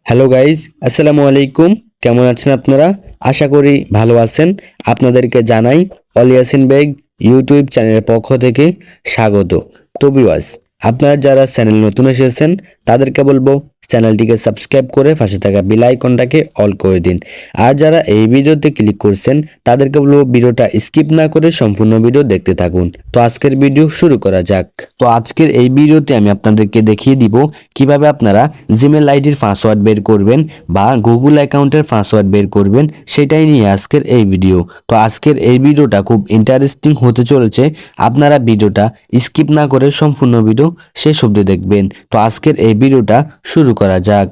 Hello guys, আসসালামু আলাইকুম। কেমন আছেন আপনারা? আশা করি ভালো আছেন। আপনাদেরকে জানাই অল ইয়াসিন বেগ ইউটিউব চ্যানেলের পক্ষ থেকে স্বাগত। তো ভিউয়ার্স, আপনারা যারা চ্যানেল নতুন এসেছেন তাদেরকে বলবো চ্যানেলটিকে সাবস্ক্রাইব করে পাশে থাকা বেল আইকনটাকে অল করে দিন। আর যারা এই ভিডিওতে ক্লিক করছেন তাদেরকে বলবো ভিডিওটা স্কিপ না করে সম্পূর্ণ ভিডিও দেখতে থাকুন। তো আজকের ভিডিও শুরু করা যাক। তো আজকের এই ভিডিওতে আমি আপনাদেরকে দেখিয়ে দিব কিভাবে আপনারা জিমেল আইডির পাসওয়ার্ড বের করবেন বা গুগল অ্যাকাউন্টের পাসওয়ার্ড বের করবেন, সেটাই নিয়ে আজকের এই ভিডিও। তো আজকের এই ভিডিওটা খুব ইন্টারেস্টিং হতে চলেছে। আপনারা ভিডিওটা স্কিপ না করে সম্পূর্ণ ভিডিও শেষ অবধি দেখবেন। তো আজকের এই ভিডিওটা শুরু করা যাক।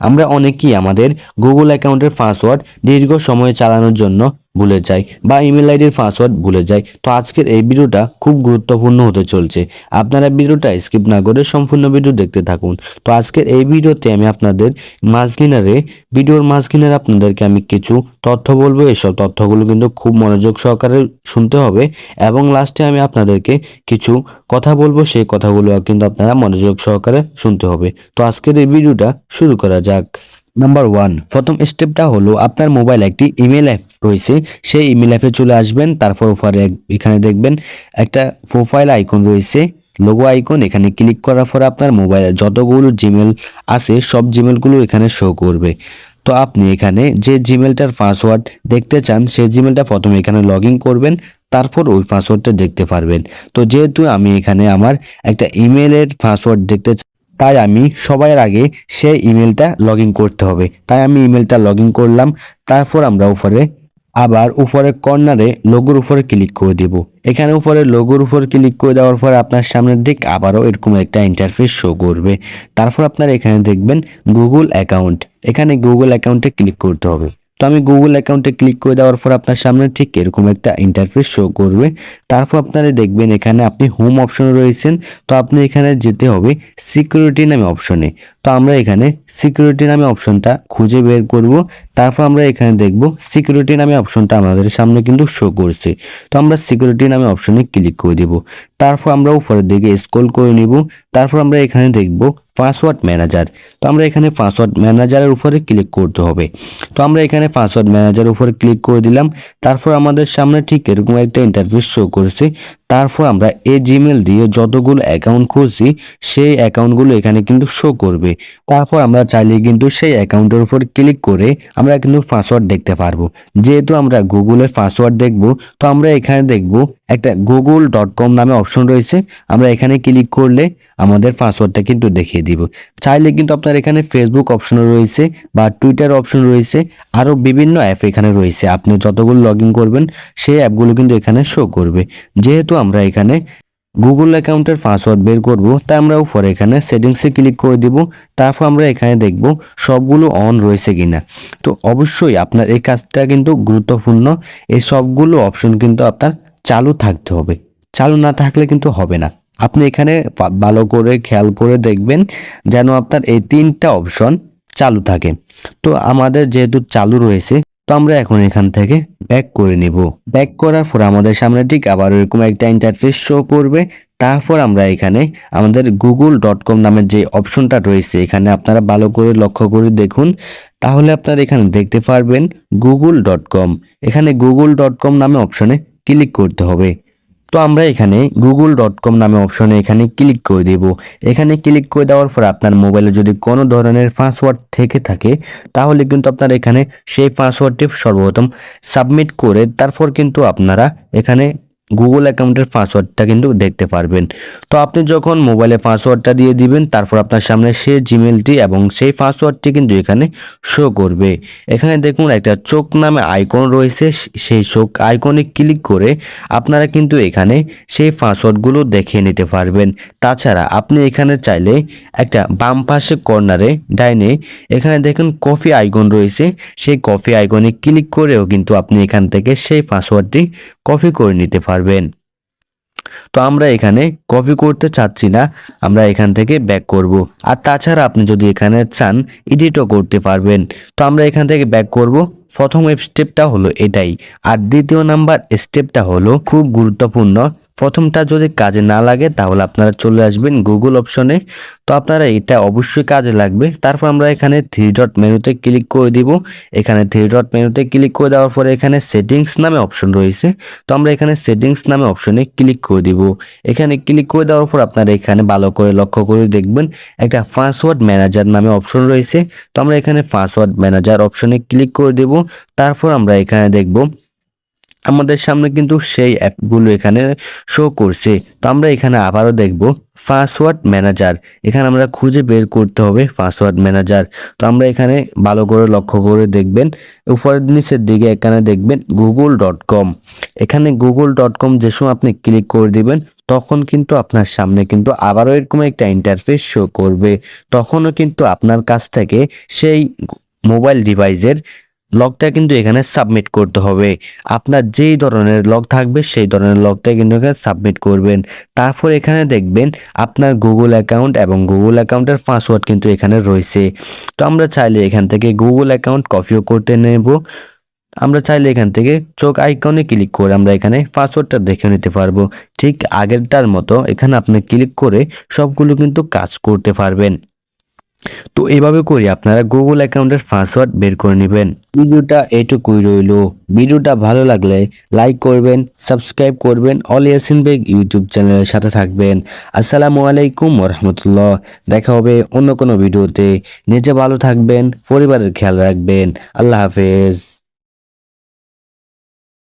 আমরা অনেকেই আমাদের গুগল অ্যাকাউন্টের পাসওয়ার্ড দীর্ঘ সময় চালানোর জন্য ভুলে যাই বা ইমেল আইডির পাসওয়ার্ড ভুলে যাই। তো আজকের এই ভিডিওটা খুব গুরুত্বপূর্ণ হতে চলছে। আপনারা ভিডিওটা স্কিপ না করে সম্পূর্ণ ভিডিও দেখতে থাকুন। তো আজকের এই ভিডিওতে আমি আপনাদের ভিডিওর মাঝখানে আপনাদেরকে আমি কিছু তথ্য বলবো। এসব তথ্যগুলো কিন্তু খুব মনোযোগ সহকারে শুনতে হবে এবং লাস্টে আমি আপনাদেরকে কিছু কথা বলবো, সেই কথাগুলো কিন্তু আপনারা মনোযোগ সহকারে শুনতে হবে। তো আজকের এই ভিডিওটা শুরু করা যাক। নাম্বার 1, প্রথম স্টেপটা হলো আপনার মোবাইল একটি ইমেল অ্যাপ রয়েছে, সেই ইমেল অ্যাপে চলে আসবেন। তারপর উপরে এখানে দেখবেন একটা প্রোফাইল আইকন রয়েছে, লোগো আইকন। এখানে ক্লিক করার পর আপনার মোবাইলে যতগুলো জিমেল আছে সব জিমেলগুলো এখানে শো করবে। তো আপনি এখানে যে জিমেলটার পাসওয়ার্ড দেখতে চান সেই জিমেলটা প্রথমে এখানে লগ ইন করবেন, তারপর ওই পাসওয়ার্ডটা দেখতে পারবেন। তো যেহেতু আমি এখানে আমার একটা ইমেলের পাসওয়ার্ড দেখতে তাই আমি সবার আগে সেই ইমেলটা লগ ইন করতে হবে, তাই আমি ইমেলটা লগ ইন করলাম। তারপর আমরা উপরে কর্নারে লোগোর উপরে ক্লিক করে দিব। এখানে উপরে লোগোর উপর ক্লিক করে দেওয়ার পর আপনার সামনে ঠিক আবারও এরকম একটা ইন্টারফেস শো করবে। তারপর আপনার এখানে দেখবেন গুগল অ্যাকাউন্ট, এখানে গুগল অ্যাকাউন্টে ক্লিক করতে হবে। তো আমি গুগল অ্যাকাউন্টে ক্লিক করে দেওয়ার পর আপনার সামনে ঠিক এরকম একটা ইন্টারফেস শো করবে। তারপর আপনারা দেখবেন এখানে আপনি হোম অপশনে রয়েছেন, তো আপনি এখানে যেতে হবে সিকিউরিটি নামে অপশনে। তো আমরা এখানে সিকিউরিটি নামে অপশনটা খুঁজে বের করব। তারপর আমরা এখানে দেখব সিকিউরিটি নামে অপশনটা আমাদের সামনে কিন্তু শো করছে। তো আমরা সিকিউরিটি নামে অপশনে ক্লিক করে দিব। তারপর আমরা উপরের দিকে স্ক্রল করে নিব। তারপর আমরা এখানে দেখব পাসওয়ার্ড ম্যানেজার। তো আমরা এখানে পাসওয়ার্ড ম্যানেজারের উপরে ক্লিক করতে হবে। তো আমরা এখানে পাসওয়ার্ড ম্যানেজারের উপরে ক্লিক করে দিলাম। তারপর আমাদের সামনে ঠিক এরকম একটা ইন্টারফেস শো করছে। তারপর আমরা এই জিমেল দিয়ে যতগুলো অ্যাকাউন্ট খুলছি সেই অ্যাকাউন্টগুলো এখানে কিন্তু শো করবে। তারপর আমরা চাইলে কিন্তু সেই অ্যাকাউন্টের উপর ক্লিক করে আমরা কিন্তু পাসওয়ার্ড দেখতে পারবো। যেহেতু আমরা গুগলের পাসওয়ার্ড দেখব, তো আমরা এখানে দেখব একটা google.com নামে অপশন রয়েছে। আমরা এখানে ক্লিক করলে আমাদের পাসওয়ার্ডটা কিন্তু দেখিয়ে দিব। চাইলে কিন্তু আপনার এখানে ফেসবুক অপশন রয়েছে বা টুইটার অপশন রয়েছে, আরও বিভিন্ন অ্যাপ এখানে রয়েছে। আপনি যতগুলো লগ ইন করবেন সেই অ্যাপগুলো কিন্তু এখানে শো করবে। যেহেতু আমরা এখানে গুগল অ্যাকাউন্টের পাসওয়ার্ড বের করব, তাই আমরা উপরে এখানে সেটিংসে ক্লিক করে দিব। তারপর আমরা এখানে দেখব সবগুলো অন রয়েছে কিনা। তো অবশ্যই আপনার এই কাজটা কিন্তু গুরুত্বপূর্ণ। এই সবগুলো অপশন কিন্তু আপনার চালু থাকতে হবে, চালু না থাকলে কিন্তু হবে না। আপনি এখানে ভালো করে খেয়াল করে দেখবেন যেন আপনার এই তিনটা অপশন চালু থাকে। তো আমাদের যেহেতু চালু রয়েছে, তো আমরা এখন এখান থেকে ব্যাক করে নিব। ব্যাক করার পর আমাদের সামনে ঠিক আবার এরকম একটা ইন্টারফেস শো করবে। তারপর আমরা এখানে আমাদের google.com নামের যে অপশনটা রয়েছে, এখানে আপনারা ভালো করে লক্ষ্য করে দেখুন, তাহলে আপনারা এখানে দেখতে পারবেন google.com। এখানে google.com নামে অপশনে ক্লিক করতে হবে। তো আমরা এখানে google.com নামে অপশনে এখানে ক্লিক করে দেব। এখানে ক্লিক করে দেওয়ার পর আপনার মোবাইলে যদি কোনো ধরনের পাসওয়ার্ড থেকে থাকে তাহলে কিন্তু আপনার এখানে সেই পাসওয়ার্ডটি সর্বপ্রথম সাবমিট করে তারপর কিন্তু আপনারা এখানে গুগল অ্যাকাউন্টের পাসওয়ার্ডটা কিন্তু দেখতে পারবেন। তো আপনি যখন মোবাইলে পাসওয়ার্ডটা দিয়ে দিবেন তারপর আপনার সামনে সেই জিমেলটি এবং সেই পাসওয়ার্ডটি কিন্তু এখানে শো করবে। এখানে দেখুন একটা চোখ নামে আইকন রয়েছে, সেই চোখ আইকনে ক্লিক করে আপনারা কিন্তু এখানে সেই পাসওয়ার্ডগুলো দেখে নিতে পারবেন। তাছাড়া আপনি এখানে চাইলে একটা বাম পাশে কর্নারে ডাইনে এখানে দেখুন কফি আইকন রয়েছে, সেই কফি আইকনে ক্লিক করেও কিন্তু আপনি এখান থেকে সেই পাসওয়ার্ডটি কপি করে নিতে পারবেন। তো আমরা এখানে কপি করতে চাচ্ছি না, আমরা এখান থেকে ব্যাক করব। আর তাছাড়া আপনি যদি এখানে চান এডিটও করতে পারবেন। তো আমরা এখান থেকে ব্যাক করব, প্রথম স্টেপটা হলো এটাই। আর দ্বিতীয় নাম্বার স্টেপটা হলো খুব গুরুত্বপূর্ণ। প্রথমটা যদি কাজে না লাগে তাহলে আপনারা চলে আসবেন গুগল অপশনে। তো আপনারা এটা অবশ্যই কাজে লাগবে। তারপর আমরা এখানে থ্রি ডট মেনুতে ক্লিক করে দিব। এখানে থ্রি ডট মেনুতে ক্লিক করে দেওয়ার পরে এখানে সেটিংস নামে অপশন রয়েছে। তো আমরা এখানে সেটিংস নামে অপশনে ক্লিক করে দিব। এখানে ক্লিক করে দেওয়ার পর আপনারা এখানে ভালো করে লক্ষ্য করে দেখবেন একটা পাসওয়ার্ড ম্যানেজার নামে অপশন রয়েছে। তো আমরা এখানে পাসওয়ার্ড ম্যানেজার অপশনে ক্লিক করে দেব। তারপর আমরা এখানে দেখব আমাদের সামনে কিন্তু সেই অ্যাপগুলো এখানে শো করছে। তো আমরা এখানে আবারও দেখব পাসওয়ার্ড ম্যানেজার। এখানে আমরা খুঁজে বের করতে হবে পাসওয়ার্ড ম্যানেজার। তো আমরা এখানে ভালো করে লক্ষ্য করে দেখবেন উপরের নিচের দিকে এখানে দেখবেন google.com। এখানে google.com যে সময় আপনি ক্লিক করে দিবেন তখন কিন্তু আপনার সামনে কিন্তু আবারও এরকম একটা ইন্টারফেস শো করবে। তখনও কিন্তু আপনার কাছ থেকে সেই মোবাইল ডিভাইসের লকটা কিন্তু এখানে সাবমিট করতে হবে। আপনার যেই ধরনের লক থাকবে সেই ধরনের লকটা কিন্তু এখানে সাবমিট করবেন। তারপর এখানে দেখবেন আপনার গুগল অ্যাকাউন্ট এবং গুগল অ্যাকাউন্টের পাসওয়ার্ড কিন্তু এখানে রয়েছে। তো আমরা চাইলে এখান থেকে গুগল অ্যাকাউন্ট কপিও করতে নেব। আমরা চাইলে এখান থেকে চোখ আইকনে ক্লিক করে আমরা এখানে পাসওয়ার্ডটা দেখে নিতে পারবো। ঠিক আগেরটার মতো এখানে আপনি ক্লিক করে সবগুলো কিন্তু কাজ করতে পারবেন। তো এইভাবে করে আপনারা গুগল অ্যাকাউন্টের পাসওয়ার্ড বের করে নেবেন। ভিডিওটা এইটুকুই রইল। ভিডিওটা ভালো লাগলে লাইক করবেন, সাবস্ক্রাইব করবেন, অল ইয়াসিন বেগ ইউটিউব চ্যানেলের সাথে থাকবেন। আসসালামু আলাইকুম ওরহমতুল্লাহ। দেখা হবে অন্য কোনো ভিডিওতে। নিজে ভালো থাকবেন, পরিবারের খেয়াল রাখবেন। আল্লাহ হাফেজ।